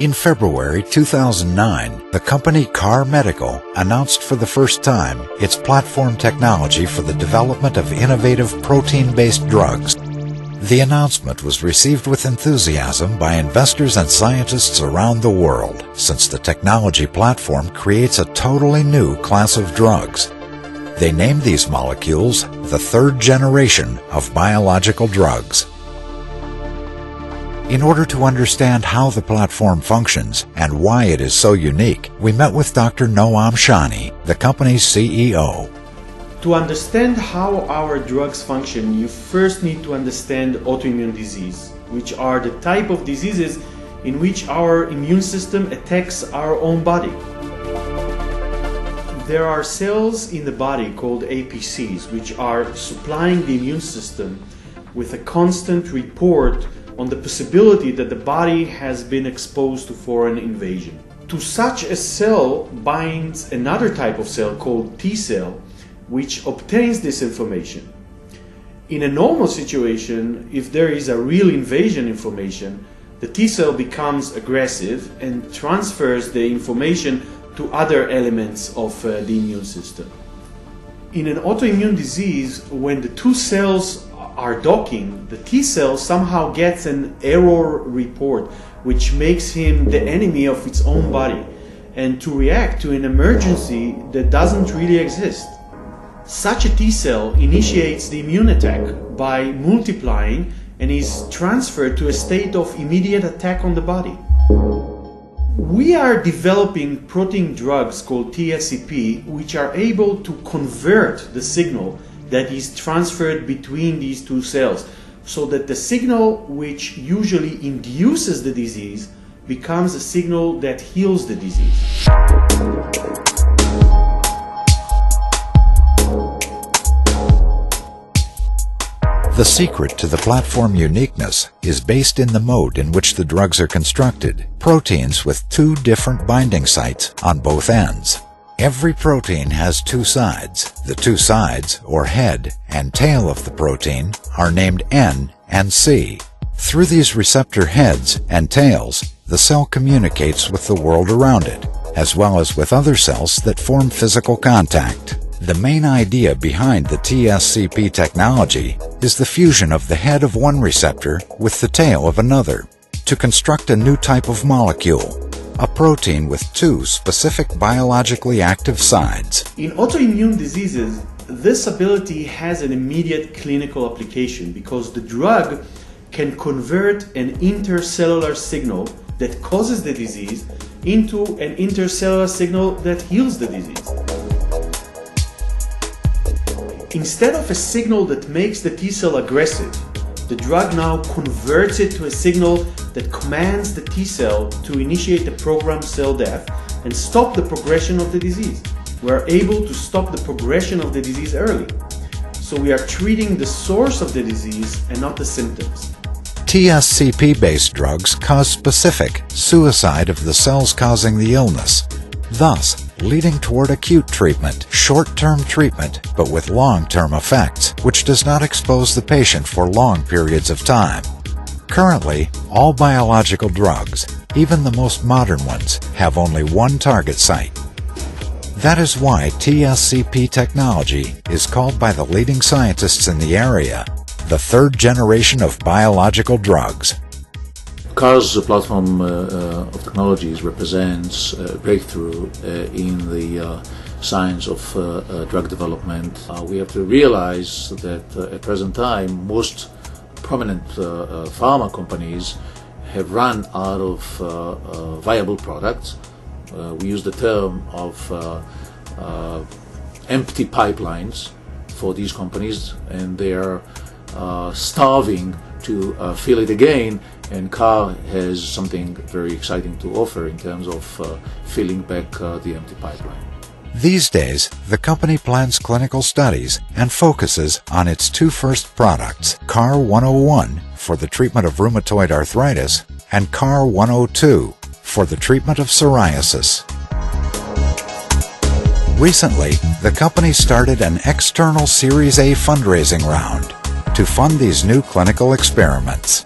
In February 2009, the company KAHR Medical announced for the first time its platform technology for the development of innovative protein-based drugs. The announcement was received with enthusiasm by investors and scientists around the world, since the technology platform creates a totally new class of drugs. They named these molecules the third generation of biological drugs. In order to understand how the platform functions and why it is so unique, we met with Dr. Noam Shani, the company's CEO. To understand how our drugs function, you first need to understand autoimmune disease, which are the type of diseases in which our immune system attacks our own body. There are cells in the body called APCs, which are supplying the immune system with a constant report on the possibility that the body has been exposed to foreign invasion. To such a cell binds another type of cell called T cell, which obtains this information. In a normal situation, if there is a real invasion information, the T cell becomes aggressive and transfers the information to other elements of the immune system. In an autoimmune disease, when the two cells are docking, the T cell somehow gets an error report, which makes him the enemy of its own body, and to react to an emergency that doesn't really exist. Such a T cell initiates the immune attack by multiplying and is transferred to a state of immediate attack on the body. We are developing protein drugs called TSCP, which are able to convert the signal that is transferred between these two cells, so that the signal which usually induces the disease becomes a signal that heals the disease. The secret to the platform uniqueness is based in the mode in which the drugs are constructed, proteins with two different binding sites on both ends. Every protein has two sides. The two sides, or head and tail of the protein, are named N and C. Through these receptor heads and tails, the cell communicates with the world around it, as well as with other cells that form physical contact. The main idea behind the TSCP technology is the fusion of the head of one receptor with the tail of another to construct a new type of molecule, a protein with two specific biologically active sides. In autoimmune diseases, this ability has an immediate clinical application because the drug can convert an intercellular signal that causes the disease into an intercellular signal that heals the disease. Instead of a signal that makes the T cell aggressive, the drug now converts it to a signal that commands the T cell to initiate the programmed cell death and stop the progression of the disease. We are able to stop the progression of the disease early. So we are treating the source of the disease and not the symptoms. TSCP-based drugs cause specific suicide of the cells causing the illness, thus leading toward acute treatment, short-term treatment, but with long-term effects, which does not expose the patient for long periods of time. Currently, all biological drugs, even the most modern ones, have only one target site. That is why TSCP technology is called by the leading scientists in the area the third generation of biological drugs. KAHR's platform of technologies represents a breakthrough in the science of drug development. We have to realize that at present time, most prominent pharma companies have run out of viable products. We use the term of empty pipelines for these companies, and they are starving to fill it again, and KAHR has something very exciting to offer in terms of filling back the empty pipeline. These days, the company plans clinical studies and focuses on its two first products, KAHR 101 for the treatment of rheumatoid arthritis and KAHR 102 for the treatment of psoriasis. Recently, the company started an external Series A fundraising round to fund these new clinical experiments.